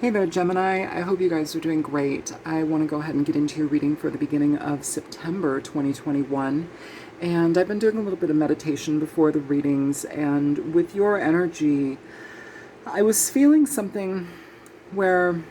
Hey there, Gemini. I hope you guys are doing great. I want to go ahead and get into your reading for the beginning of September 2021. And I've been doing a little bit of meditation before the readings, and with your energy, I was feeling something where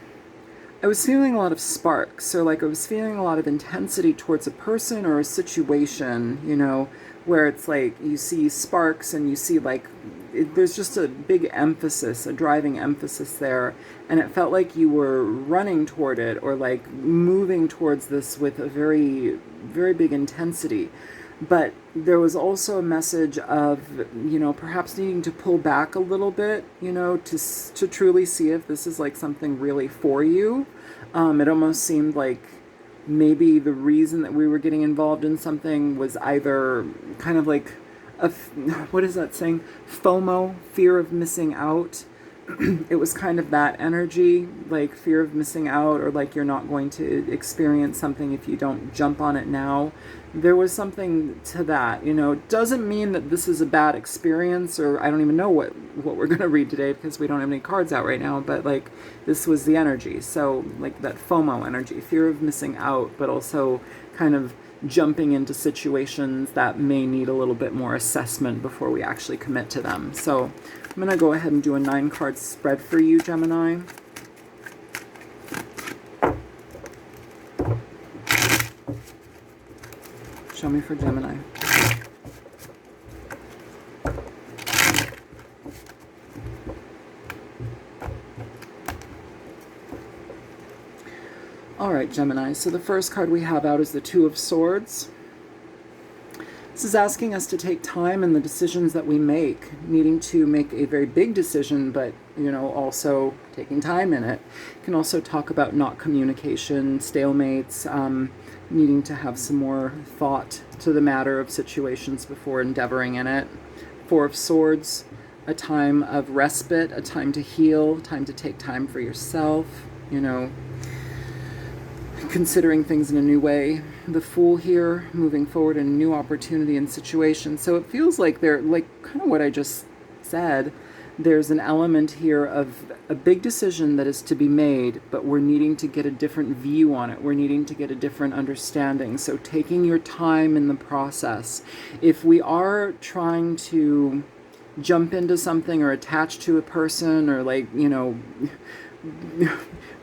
I was feeling a lot of sparks. So like I was feeling a lot of intensity towards a person or a situation, where it's like you see sparks and you see like there's just a big emphasis, a driving emphasis there. And it felt like you were running toward it or like moving towards this with a very, very big intensity. But there was also a message of, perhaps needing to pull back a little bit, to truly see if this is like something really for you. It almost seemed like maybe the reason that we were getting involved in something was either kind of like what is that saying? FOMO, fear of missing out. It was kind of that energy, like fear of missing out, or like you're not going to experience something if you don't jump on it now. There was something to that, Doesn't mean that this is a bad experience, or I don't even know what we're going to read today because we don't have any cards out right now, but like this was the energy. So like that FOMO energy, fear of missing out, but also kind of jumping into situations that may need a little bit more assessment before we actually commit to them. So I'm going to go ahead and do a 9-card spread for you, Gemini. Show me for Gemini. All right, Gemini. So the first card we have out is the Two of Swords. This is asking us to take time in the decisions that we make, needing to make a very big decision, but, also taking time in it. You can also talk about not communication, stalemates, needing to have some more thought to the matter of situations before endeavoring in it. Four of Swords, a time of respite, a time to heal, time to take time for yourself, considering things in a new way. The Fool here, moving forward in a new opportunity and situation. So it feels like they're like kind of what I just said. There's an element here of a big decision that is to be made, but we're needing to get a different view on it. We're needing to get a different understanding. So taking your time in the process. If we are trying to jump into something or attach to a person or like,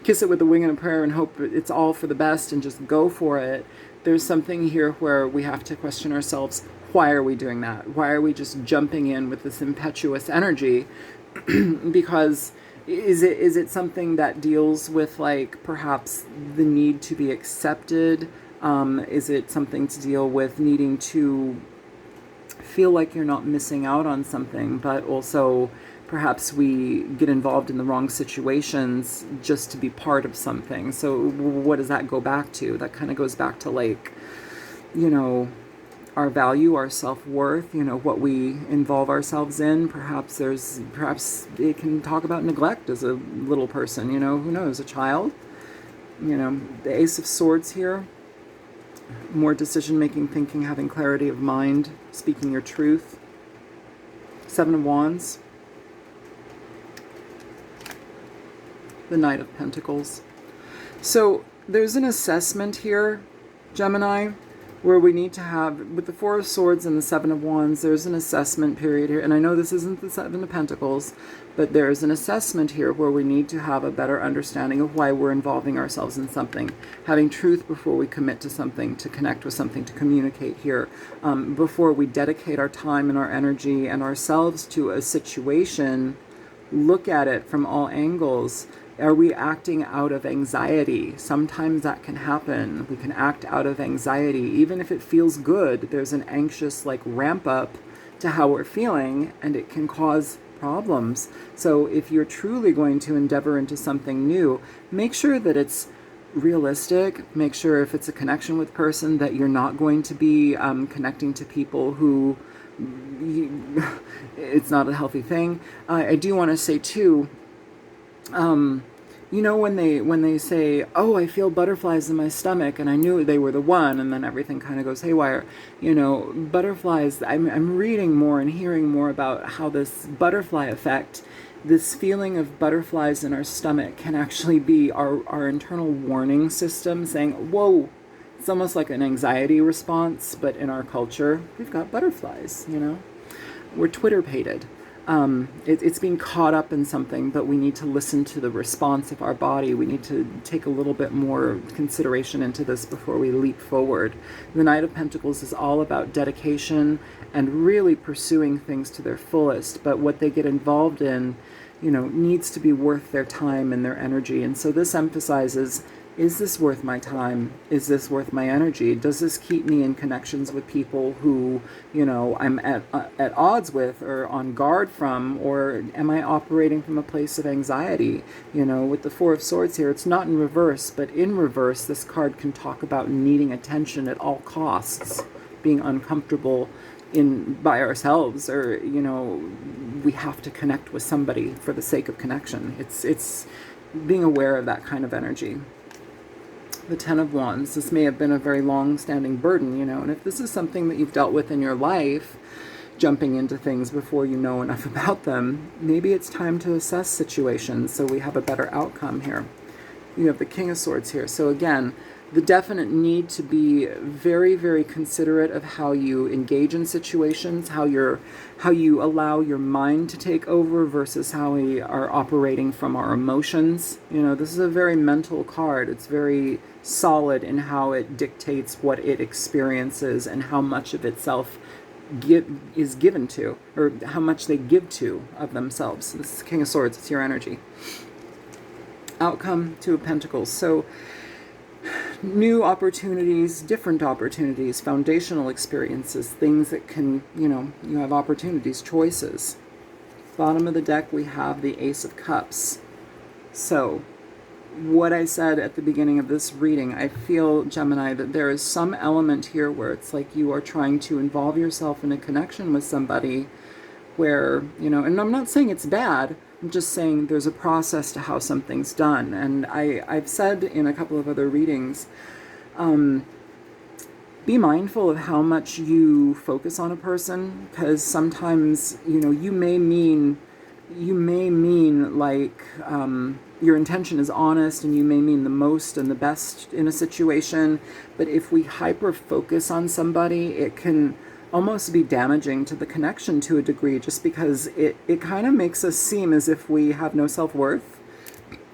kiss it with a wing and a prayer and hope it's all for the best and just go for it, there's something here where we have to question ourselves. Why are we doing that? Why are we just jumping in with this impetuous energy? Because is it something that deals with like perhaps the need to be accepted? Is it something to deal with needing to feel like you're not missing out on something, but also perhaps we get involved in the wrong situations just to be part of something? So what does that go back to? That kind of goes back to like, our value, our self-worth, what we involve ourselves in. Perhaps it can talk about neglect as a little person, who knows, a child. The Ace of Swords here, more decision-making, thinking, having clarity of mind, speaking your truth. Seven of Wands, the Knight of Pentacles. So there's an assessment here, Gemini, where we need to have, with the Four of Swords and the Seven of Wands, there's an assessment period here. And I know this isn't the Seven of Pentacles, but there's an assessment here where we need to have a better understanding of why we're involving ourselves in something. Having truth before we commit to something, to connect with something, to communicate here. Before we dedicate our time and our energy and ourselves to a situation, look at it from all angles. Are we acting out of anxiety? Sometimes that can happen. We can act out of anxiety. Even if it feels good, there's an anxious like ramp up to how we're feeling, and it can cause problems. So if you're truly going to endeavor into something new, make sure that it's realistic. Make sure if it's a connection with person that you're not going to be connecting to people who it's not a healthy thing. I do want to say too, when they say, oh, I feel butterflies in my stomach, and I knew they were the one, and then everything kind of goes haywire. Butterflies, I'm reading more and hearing more about how this butterfly effect this feeling of butterflies in our stomach can actually be our internal warning system saying, whoa, it's almost like an anxiety response, but in our culture, we've got butterflies, you know? We're Twitter-pated. It's being caught up in something, but we need to listen to the response of our body. We need to take a little bit more consideration into this before we leap forward. The Knight of Pentacles is all about dedication and really pursuing things to their fullest, but what they get involved in, you know, needs to be worth their time and their energy. And so this emphasizes, is this worth my time? Is this worth my energy? Does this keep me in connections with people who, you know, I'm at odds with or on guard from? Or am I operating from a place of anxiety? You know, with the Four of Swords here, it's not in reverse, but in reverse, this card can talk about needing attention at all costs, being uncomfortable by ourselves, or, you know, we have to connect with somebody for the sake of connection. It's being aware of that kind of energy. The Ten of Wands, this may have been a very long-standing burden, you know, and if this is something that you've dealt with in your life, jumping into things before you know enough about them, maybe it's time to assess situations so we have a better outcome here. You have the King of Swords here. So again, the definite need to be very, very considerate of how you engage in situations, how you allow your mind to take over versus how we are operating from our emotions. You know, this is a very mental card. It's very solid in how it dictates what it experiences and how much of itself is given to, or how much they give to of themselves. This is King of Swords. It's your energy. Outcome, Two of Pentacles. So new opportunities, different opportunities, foundational experiences, things that can, you know, you have opportunities, choices. Bottom of the deck, we have the Ace of Cups. So what I said at the beginning of this reading, I feel, Gemini, that there is some element here where it's like you are trying to involve yourself in a connection with somebody where, you know, and I'm not saying it's bad, I'm just saying there's a process to how something's done. And I've said in a couple of other readings, be mindful of how much you focus on a person, because sometimes, you know, you may mean like your intention is honest and you may mean the most and the best in a situation, but if we hyper focus on somebody, it can almost be damaging to the connection to a degree, just because it kind of makes us seem as if we have no self-worth,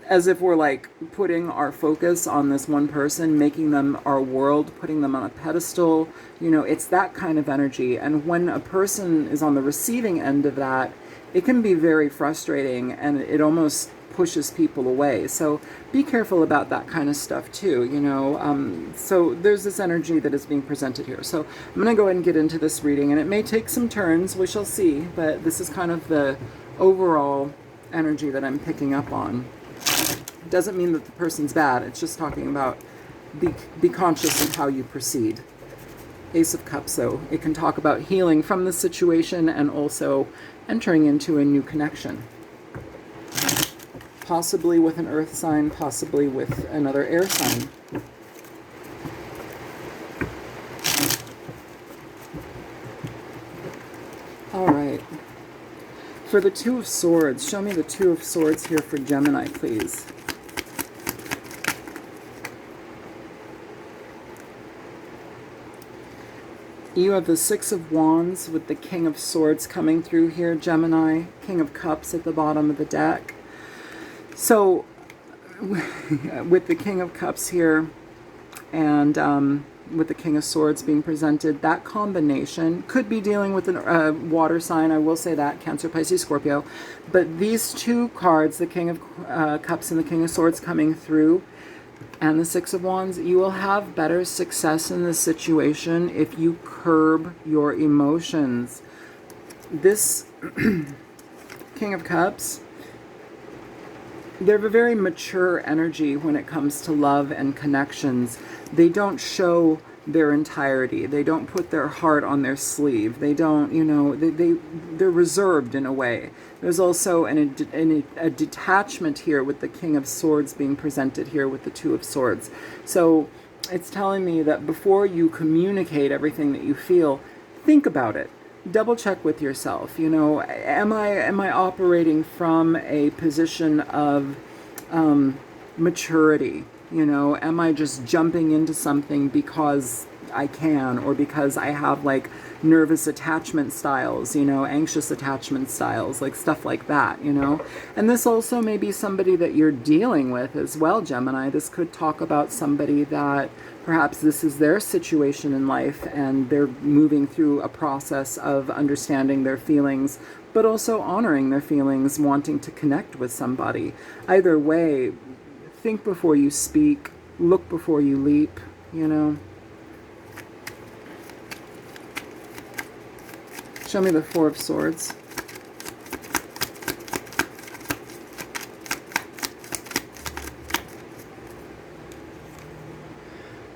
as if we're like putting our focus on this one person, making them our world, putting them on a pedestal. You know, it's that kind of energy. And when a person is on the receiving end of that, it can be very frustrating and it almost pushes people away. So be careful about that kind of stuff too, you know. So there's this energy that is being presented here. So I'm going to go ahead and get into this reading, and it may take some turns, we shall see, but this is kind of the overall energy that I'm picking up on. It doesn't mean that the person's bad, it's just talking about be conscious of how you proceed. Ace of Cups, though, it can talk about healing from the situation and also entering into a new connection. Possibly with an earth sign, possibly with another air sign. All right. For the Two of Swords, show me the Two of Swords here for Gemini, please. You have the Six of Wands with the King of Swords coming through here, Gemini. King of Cups at the bottom of the deck. So, with the King of Cups here and with the King of Swords being presented, that combination could be dealing with a water sign, I will say that, Cancer, Pisces, Scorpio. But these two cards, the King of Cups and the King of Swords coming through, and the Six of Wands, you will have better success in this situation if you curb your emotions. This King of Cups, they have a very mature energy when it comes to love and connections. They don't show their entirety. They don't put their heart on their sleeve. They don't, you know, they're reserved in a way. There's also a detachment here with the King of Swords being presented here with the Two of Swords. So it's telling me that before you communicate everything that you feel, think about it. double check with yourself. You know, am I operating from a position of maturity? You know, am I just jumping into something because I can, or because I have like nervous attachment styles, you know, anxious attachment styles, like stuff like that, you know? And this also may be somebody that you're dealing with as well, Gemini. This could talk about somebody that perhaps this is their situation in life and they're moving through a process of understanding their feelings, but also honoring their feelings, wanting to connect with somebody. Either way, think before you speak, look before you leap, you know? Show me the Four of Swords.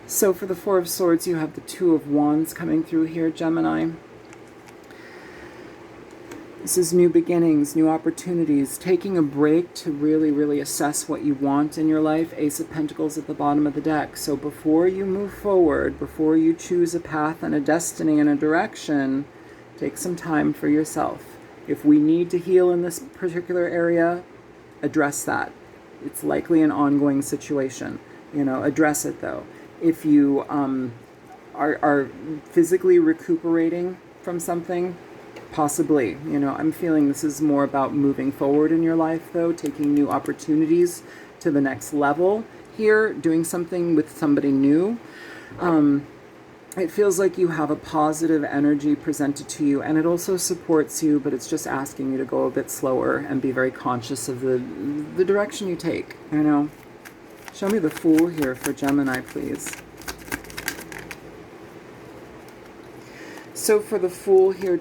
So for the Four of Swords, you have the Two of Wands coming through here, Gemini. This is new beginnings, new opportunities, taking a break to really, really assess what you want in your life. Ace of Pentacles at the bottom of the deck. So before you move forward, before you choose a path and a destiny and a direction, take some time for yourself. If we need to heal in this particular area, address that. It's likely an ongoing situation. You know, address it though. If you are physically recuperating from something, possibly. You know, I'm feeling this is more about moving forward in your life though, taking new opportunities to the next level here, doing something with somebody new. It feels like you have a positive energy presented to you, and it also supports you, but it's just asking you to go a bit slower and be very conscious of the direction you take, you know. Show me the Fool here for Gemini, please. So for the Fool here,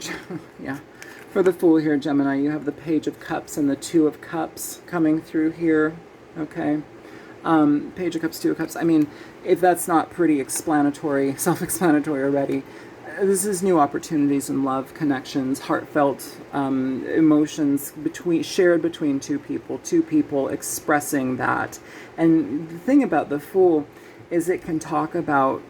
for the Fool here, Gemini, you have the Page of Cups and the Two of Cups coming through here, okay? Page of Cups, Two of Cups. I mean, if that's not pretty explanatory, self-explanatory already, this is new opportunities in love, connections, heartfelt emotions shared between two people expressing that. And the thing about the Fool is it can talk about,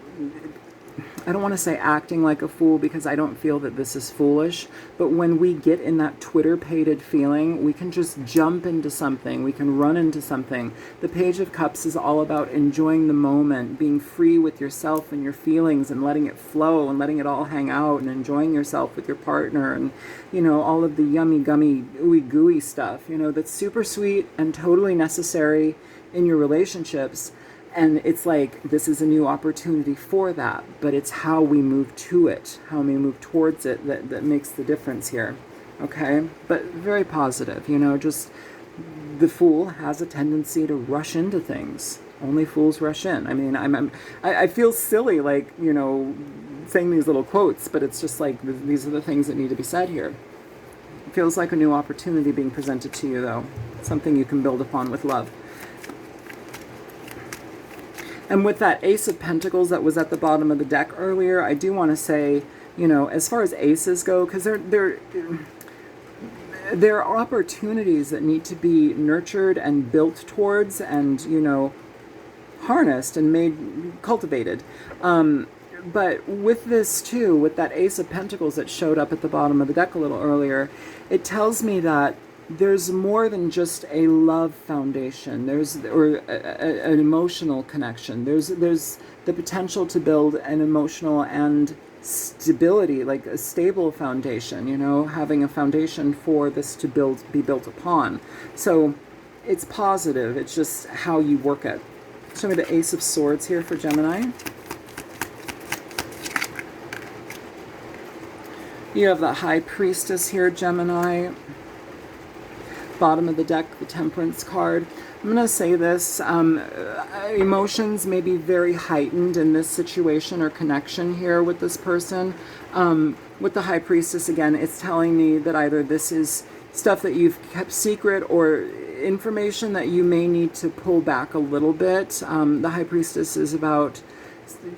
I don't want to say acting like a fool, because I don't feel that this is foolish, but when we get in that Twitter-pated feeling, we can just jump into something, we can run into something. The Page of Cups is all about enjoying the moment, being free with yourself and your feelings and letting it flow and letting it all hang out and enjoying yourself with your partner and, you know, all of the yummy, gummy, ooey gooey stuff, you know, that's super sweet and totally necessary in your relationships. And it's like, this is a new opportunity for that, but it's how we move to it, how we move towards it that makes the difference here, okay? But very positive, you know, just the Fool has a tendency to rush into things. Only fools rush in. I mean, I feel silly, like, you know, saying these little quotes, but it's just like, these are the things that need to be said here. It feels like a new opportunity being presented to you, though. Something you can build upon with love. And with that Ace of Pentacles that was at the bottom of the deck earlier, I do want to say, you know, as far as aces go, because there are opportunities that need to be nurtured and built towards and, you know, harnessed and cultivated. But with this too, with that Ace of Pentacles that showed up at the bottom of the deck a little earlier, it tells me that there's more than just a love foundation. Or an emotional connection. There's the potential to build an emotional and stability, like a stable foundation, you know, having a foundation for this to be built upon. So it's positive. It's just how you work it. Show me the Ace of Swords here for Gemini. You have the High Priestess here, Gemini. Bottom of the deck, the Temperance card. I'm going to say this, emotions may be very heightened in this situation or connection here with this person. With the High Priestess, again, it's telling me that either this is stuff that you've kept secret or information that you may need to pull back a little bit. The High Priestess is about,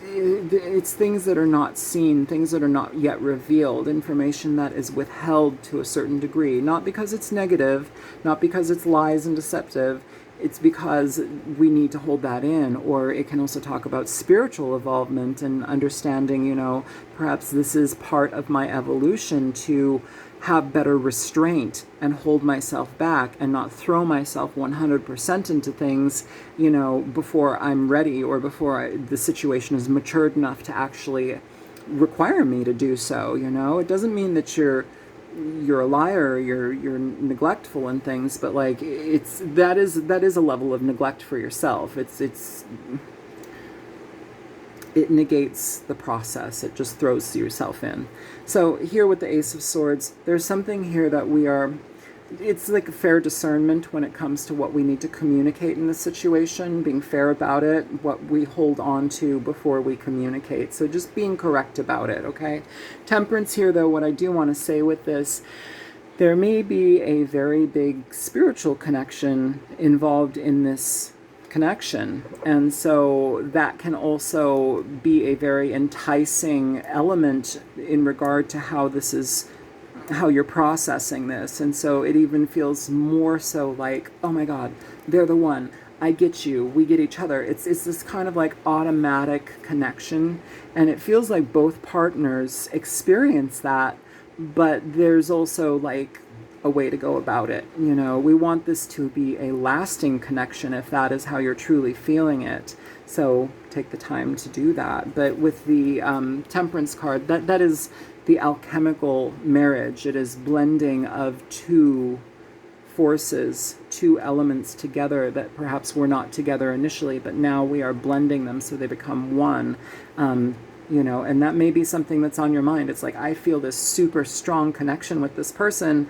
it's things that are not seen, things that are not yet revealed, information that is withheld to a certain degree, not because it's negative, not because it's lies and deceptive. it's because we need to hold that in. Or it can also talk about spiritual evolvement and understanding, you know, perhaps this is part of my evolution to have better restraint and hold myself back and not throw myself 100% into things, you know, before I'm ready or before the situation is matured enough to actually require me to do so. You know, it doesn't mean that you're a liar, you're neglectful and things, but like that is a level of neglect for yourself. It negates the process. It just throws yourself in. So here with the Ace of Swords, there's something here that it's like a fair discernment when it comes to what we need to communicate in the situation, being fair about it, what we hold on to before we communicate. So just being correct about it, okay? Temperance here, though, what I do want to say with this, there may be a very big spiritual connection involved in this connection, and so that can also be a very enticing element in regard to how you're processing this. And so it even feels more so like, oh my God, they're the one, I get you, we get each other. It's this kind of like automatic connection, and it feels like both partners experience that, but there's also like a way to go about it. You know, we want this to be a lasting connection if that is how you're truly feeling it. So take the time to do that. But with the Temperance card, that is the alchemical marriage. It is blending of two forces, two elements together that perhaps were not together initially, but now we are blending them so they become one. You know, and that may be something that's on your mind. It's like, I feel this super strong connection with this person.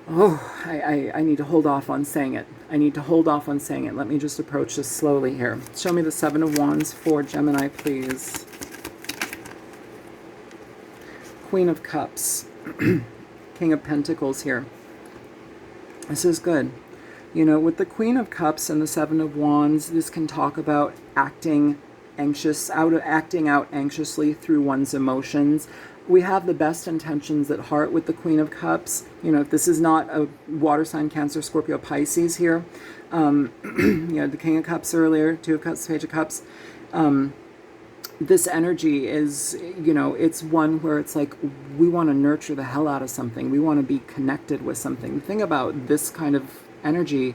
Oh, I need to hold off on saying it. I need to hold off on saying it. Let me just approach this slowly here. Show me the Seven of Wands for Gemini, please. Queen of Cups. King of Pentacles here. This is good. You know, with the Queen of Cups and the Seven of Wands, this can talk about acting out anxiously through one's emotions. We have the best intentions at heart with the Queen of Cups. You know, if this is not a water sign, Cancer, Scorpio, Pisces here, you know, the King of Cups earlier, Two of Cups, Page of Cups, this energy is, you know, it's one where it's like we want to nurture the hell out of something. We want to be connected with something. The thing about this kind of energy,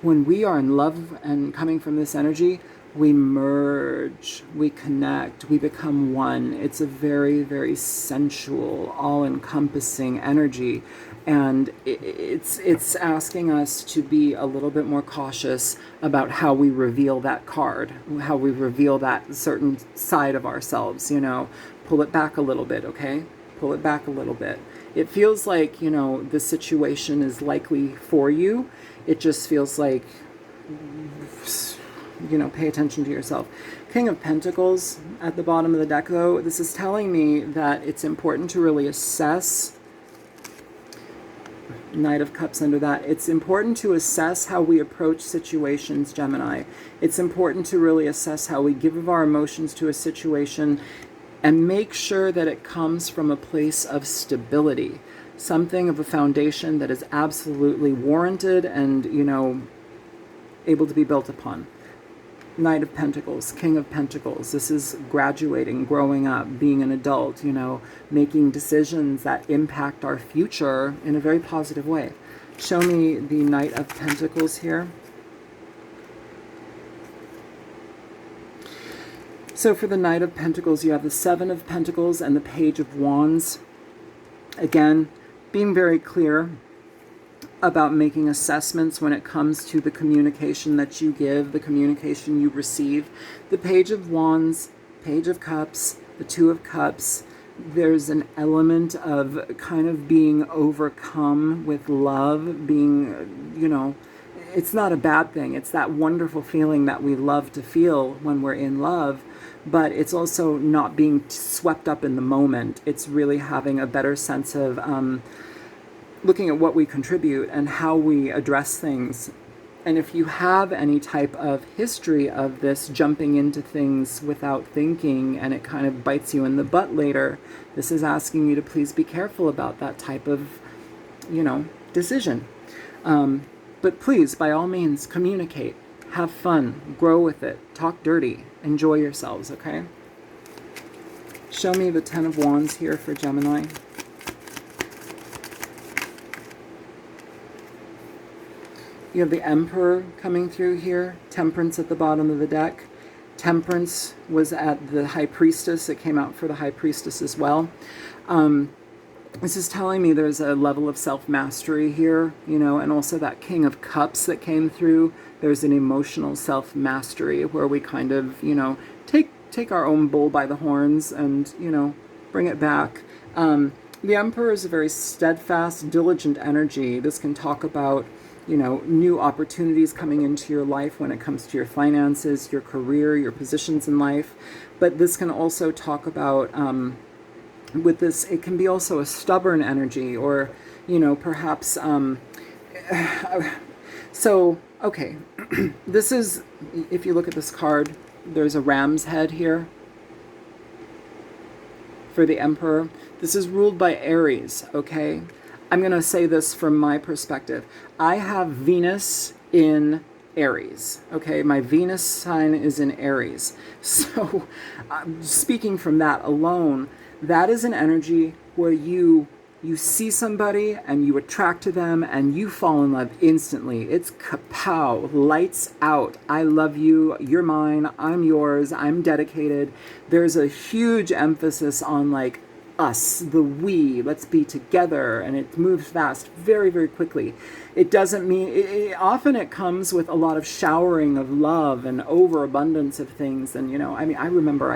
when we are in love and coming from this energy, we merge, we connect, we become one. It's a very, very sensual, all-encompassing energy. And it's asking us to be a little bit more cautious about how we reveal that card, how we reveal that certain side of ourselves, you know. Pull it back a little bit, okay? Pull it back a little bit. It feels like, you know, the situation is likely for you. It just feels like, you know, pay attention to yourself. King of Pentacles at the bottom of the deck, though, this is telling me that it's important to really assess. Knight of Cups under that. It's important to assess how we approach situations, Gemini. It's important to really assess how we give of our emotions to a situation and make sure that it comes from a place of stability, something of a foundation that is absolutely warranted and, you know, able to be built upon. Knight of Pentacles, King of Pentacles. This is graduating, growing up, being an adult, you know, making decisions that impact our future in a very positive way. Show me the Knight of Pentacles here. So for the Knight of Pentacles, you have the Seven of Pentacles and the Page of Wands. Again, being very clear about making assessments when it comes to the communication that you give, the communication you receive. The Page of Wands, Page of Cups, the Two of Cups, there's an element of kind of being overcome with love, being, you know, it's not a bad thing. It's that wonderful feeling that we love to feel when we're in love, but it's also not being swept up in the moment. It's really having a better sense of looking at what we contribute and how we address things. And if you have any type of history of this jumping into things without thinking and it kind of bites you in the butt later, this is asking you to please be careful about that type of, you know, decision. But But please, by all means, communicate, have fun, grow with it, talk dirty, enjoy yourselves, okay? Show me the Ten of Wands here for Gemini. You have the Emperor coming through here, Temperance at the bottom of the deck. Temperance was at the High Priestess. It came out for the High Priestess as well. This is telling me there's a level of self-mastery here, you know, and also that King of Cups that came through. There's an emotional self-mastery where we kind of, you know, take our own bull by the horns and, you know, bring it back. The Emperor is a very steadfast, diligent energy. This can talk about, you know, new opportunities coming into your life when it comes to your finances, your career, your positions in life. But this can also talk about, with this, it can be also a stubborn energy, or, you know, perhaps, so, okay, this is, if you look at this card, there's a ram's head here for the Emperor. This is ruled by Aries, okay? I'm going to say this from my perspective. I have Venus in Aries, okay? My Venus sign is in Aries. So, speaking from that alone, that is an energy where you see somebody and you attract to them and you fall in love instantly. It's kapow, lights out. I love you, you're mine, I'm yours, I'm dedicated. There's a huge emphasis on like us, the we, let's be together, and it moves fast very, very quickly. It doesn't mean, often it comes with a lot of showering of love and overabundance of things. And, you know, I mean, I remember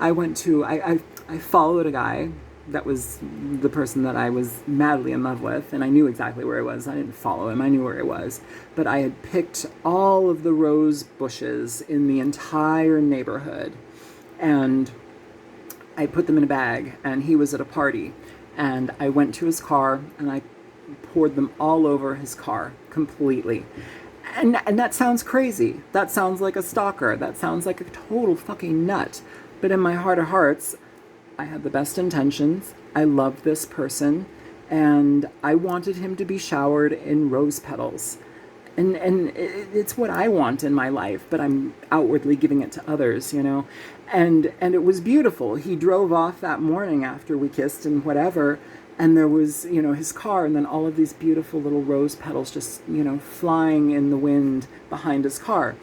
I went to, I followed a guy that was the person that I was madly in love with, and I knew exactly where he was. I didn't follow him, I knew where he was. But I had picked all of the rose bushes in the entire neighborhood, and I put them in a bag, and he was at a party. And I went to his car, and I poured them all over his car, completely. And that sounds crazy. That sounds like a stalker. That sounds like a total fucking nut. But in my heart of hearts, I had the best intentions. I loved this person, and I wanted him to be showered in rose petals. And it's what I want in my life, but I'm outwardly giving it to others, you know. And it was beautiful. He drove off that morning after we kissed and whatever, and there was, you know, his car, and then all of these beautiful little rose petals just, you know, flying in the wind behind his car.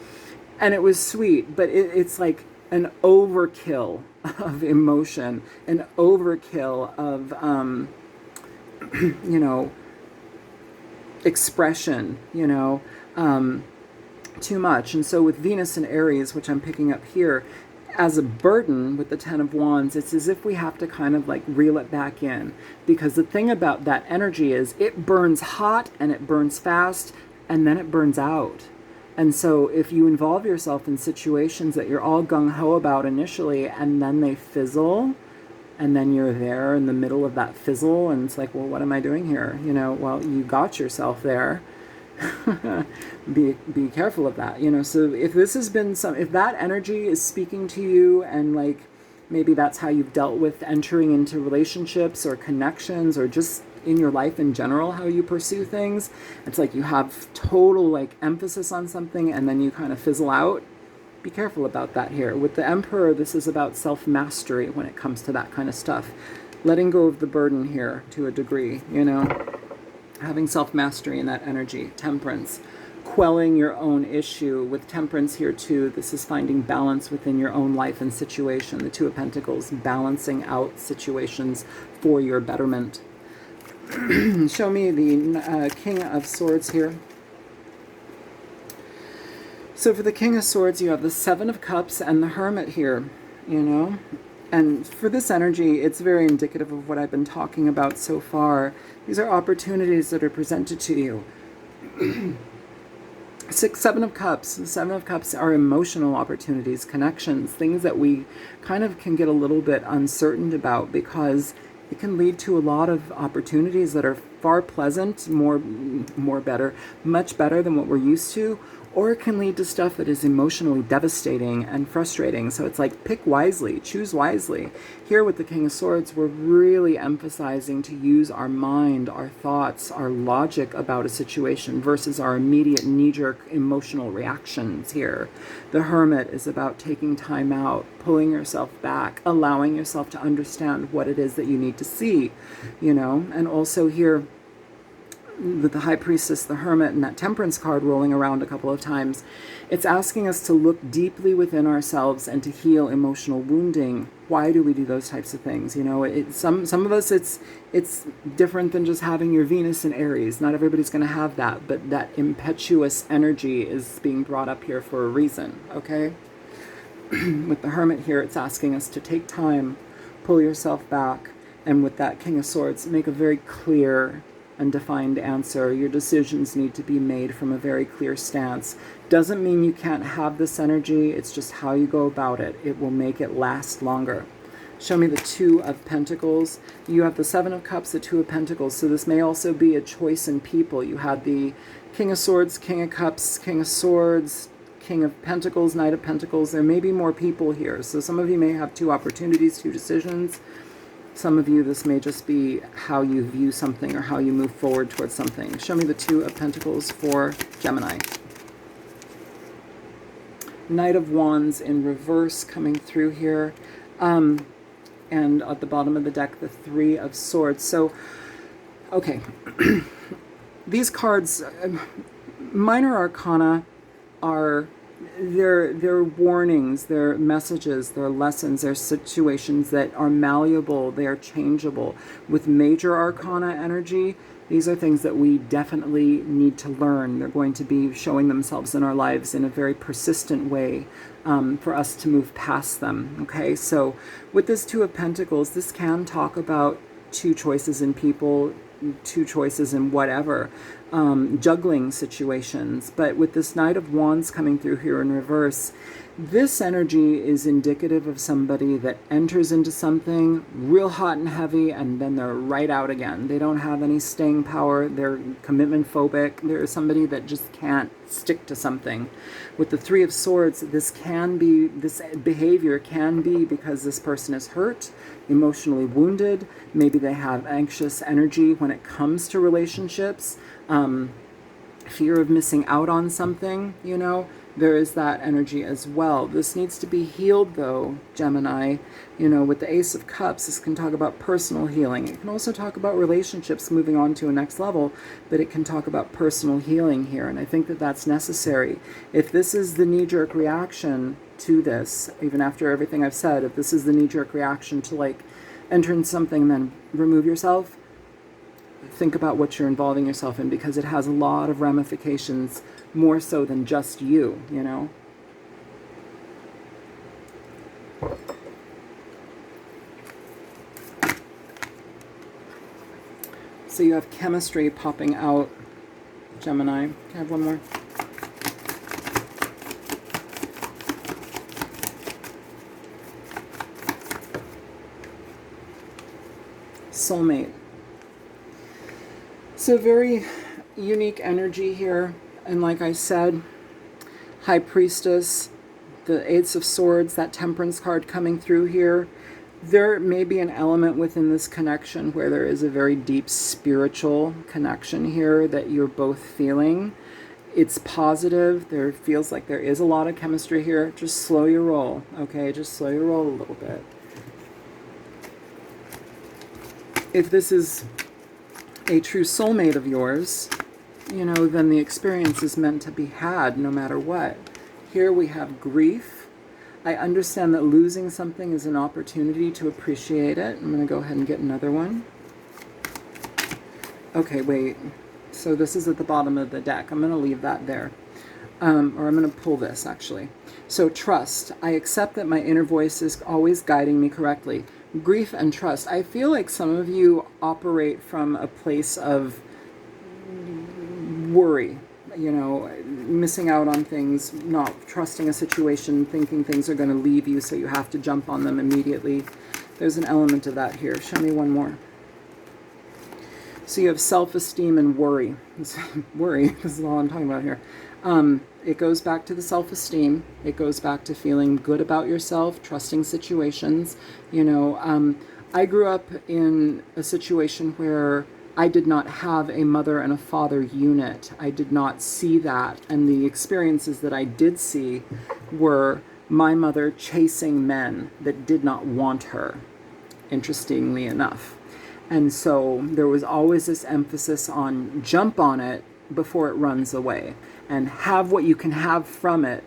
And it was sweet, but it's like an overkill of emotion, an overkill of, you know, expression, you know, too much. And so with Venus and Aries, which I'm picking up here, as a burden with the Ten of Wands, it's as if we have to kind of like reel it back in. Because the thing about that energy is it burns hot and it burns fast and then it burns out. And so if you involve yourself in situations that you're all gung-ho about initially and then they fizzle, and then you're there in the middle of that fizzle, and it's like, well, what am I doing here? You know, well, you got yourself there. Be careful of that, you know. So if this has been if that energy is speaking to you, and like maybe that's how you've dealt with entering into relationships or connections, or just in your life in general, how you pursue things, it's like you have total like emphasis on something and then you kind of fizzle out. Be careful about that here. With the Emperor, this is about self-mastery when it comes to that kind of stuff. Letting go of the burden here to a degree, you know. Having self-mastery in that energy. Temperance. Quelling your own issue. With Temperance here too, this is finding balance within your own life and situation. The Two of Pentacles, balancing out situations for your betterment. Show me the King of Swords here. So for the King of Swords, you have the Seven of Cups and the Hermit here, you know. And for this energy, it's very indicative of what I've been talking about so far. These are opportunities that are presented to you. Seven of Cups. The Seven of Cups are emotional opportunities, connections, things that we kind of can get a little bit uncertain about, because it can lead to a lot of opportunities that are far pleasant, much better than what we're used to, or it can lead to stuff that is emotionally devastating and frustrating. So it's like, pick wisely, choose wisely. Here with the King of Swords, we're really emphasizing to use our mind, our thoughts, our logic about a situation versus our immediate knee-jerk emotional reactions here. The Hermit is about taking time out, pulling yourself back, allowing yourself to understand what it is that you need to see, you know. And also here, with the High Priestess, the Hermit, and that Temperance card rolling around a couple of times, it's asking us to look deeply within ourselves and to heal emotional wounding. Why do we do those types of things? You know, some of us, it's different than just having your Venus in Aries. Not everybody's going to have that, but that impetuous energy is being brought up here for a reason, okay? With the Hermit here, it's asking us to take time, pull yourself back, and with that King of Swords, make a very clear and defined answer. Your decisions need to be made from a very clear stance. Doesn't mean you can't have this energy, it's just how you go about it. It will make it last longer. Show me the Two of Pentacles. You have the Seven of Cups, the Two of Pentacles, so this may also be a choice in people. You had the King of Swords, King of Cups, King of Swords, King of Pentacles, Knight of Pentacles. There may be more people here, so some of you may have two opportunities, two decisions. Some of you, this may just be how you view something or how you move forward towards something. Show me the Two of Pentacles for Gemini. Knight of Wands in reverse coming through here. And at the bottom of the deck, the Three of Swords. So, okay. These cards, minor arcana, are... They're warnings, they're messages, they're lessons, they're situations that are malleable, they are changeable. With major arcana energy, these are things that we definitely need to learn. They're going to be showing themselves in our lives in a very persistent way for us to move past them. Okay, so with this Two of Pentacles, this can talk about two choices in people, two choices in whatever, juggling situations. But with this Knight of Wands coming through here in reverse, this energy is indicative of somebody that enters into something real hot and heavy, and then they're right out again. They don't have any staying power. They're commitment phobic. They're somebody that just can't stick to something. With the Three of Swords, this behavior can be because this person is hurt, emotionally wounded. Maybe they have anxious energy when it comes to relationships, fear of missing out on something, you know. There is that energy as well. This needs to be healed though, Gemini. You know, with the Ace of Cups, this can talk about personal healing. It can also talk about relationships moving on to a next level, but it can talk about personal healing here, and I think that that's necessary. If this is the knee-jerk reaction to this, even after everything I've said, if this is the knee-jerk reaction to like enter in something and then remove yourself, think about what you're involving yourself in, because it has a lot of ramifications, more so than just you, you know. So you have chemistry popping out, Gemini. Can I have one more? Soulmate. So very unique energy here. And like I said, High Priestess, the Eight of Swords, that Temperance card coming through here. There may be an element within this connection where there is a very deep spiritual connection here that you're both feeling. It's positive. There feels like there is a lot of chemistry here. Just slow your roll, okay? Just slow your roll a little bit. If this is a true soulmate of yours, you know, then the experience is meant to be had no matter what. Here we have grief. I understand that losing something is an opportunity to appreciate it. I'm going to go ahead and get another one. Okay, wait. So this is at the bottom of the deck. I'm going to leave that there. Or I'm going to pull this, actually. So trust. I accept that my inner voice is always guiding me correctly. Grief and trust. I feel like some of you operate from a place of worry, you know, missing out on things, not trusting a situation, thinking things are going to leave you, so you have to jump on them immediately. There's an element of that here. Show me one more. So you have self-esteem and worry. Worry, this is all I'm talking about here. It goes back to the self-esteem. It goes back to feeling good about yourself, trusting situations. You know, I grew up in a situation where I did not have a mother and a father unit. I did not see that. And the experiences that I did see were my mother chasing men that did not want her, interestingly enough. And so there was always this emphasis on jump on it before it runs away, and have what you can have from it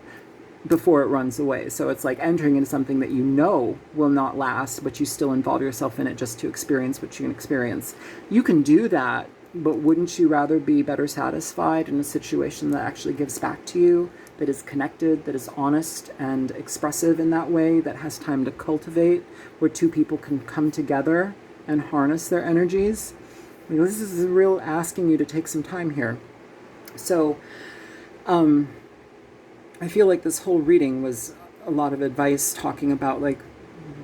before it runs away. So it's like entering into something that you know will not last, but you still involve yourself in it just to experience what you can experience. You can do that, but wouldn't you rather be better satisfied in a situation that actually gives back to you, that is connected, that is honest and expressive in that way, that has time to cultivate, where two people can come together and harness their energies? I mean, this is real asking you to take some time here. So I feel like this whole reading was a lot of advice talking about like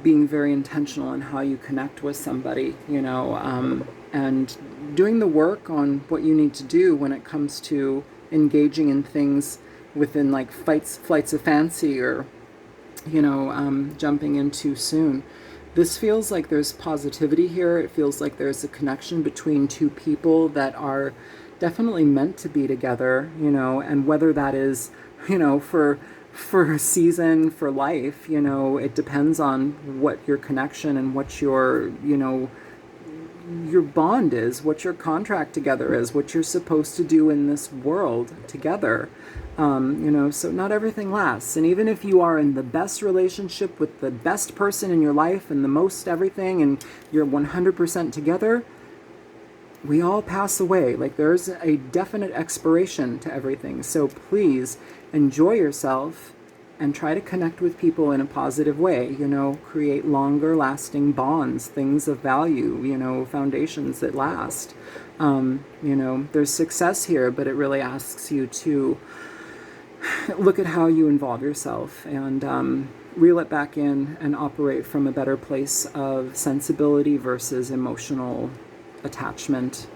being very intentional in how you connect with somebody, you know, and doing the work on what you need to do when it comes to engaging in things within like flights of fancy, or, you know, jumping in too soon. This feels like there's positivity here. It feels like there's a connection between two people that are definitely meant to be together, you know, and whether that is, you know, for a season, for life, you know, it depends on what your connection and what your, you know, your bond is, what your contract together is, what you're supposed to do in this world together. You know, so not everything lasts. And even if you are in the best relationship with the best person in your life and the most everything, and you're 100% together, we all pass away. Like, there's a definite expiration to everything. So please enjoy yourself and try to connect with people in a positive way, you know, create longer lasting bonds, things of value, you know, foundations that last. You know, there's success here, but it really asks you to look at how you involve yourself and reel it back in and operate from a better place of sensibility versus emotional attachment,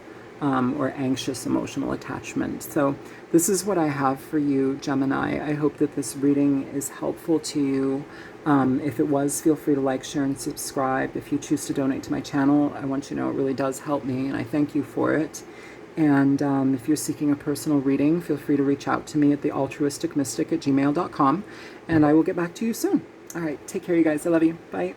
or anxious emotional attachment. So this is what I have for you, Gemini. I hope that this reading is helpful to you. If it was, feel free to like, share, and subscribe. If you choose to donate to my channel, I want you to know it really does help me, and I thank you for it. And if you're seeking a personal reading, feel free to reach out to me at thealtruisticmystic@gmail.com, and I will get back to you soon. All right, take care, you guys. I love you. Bye.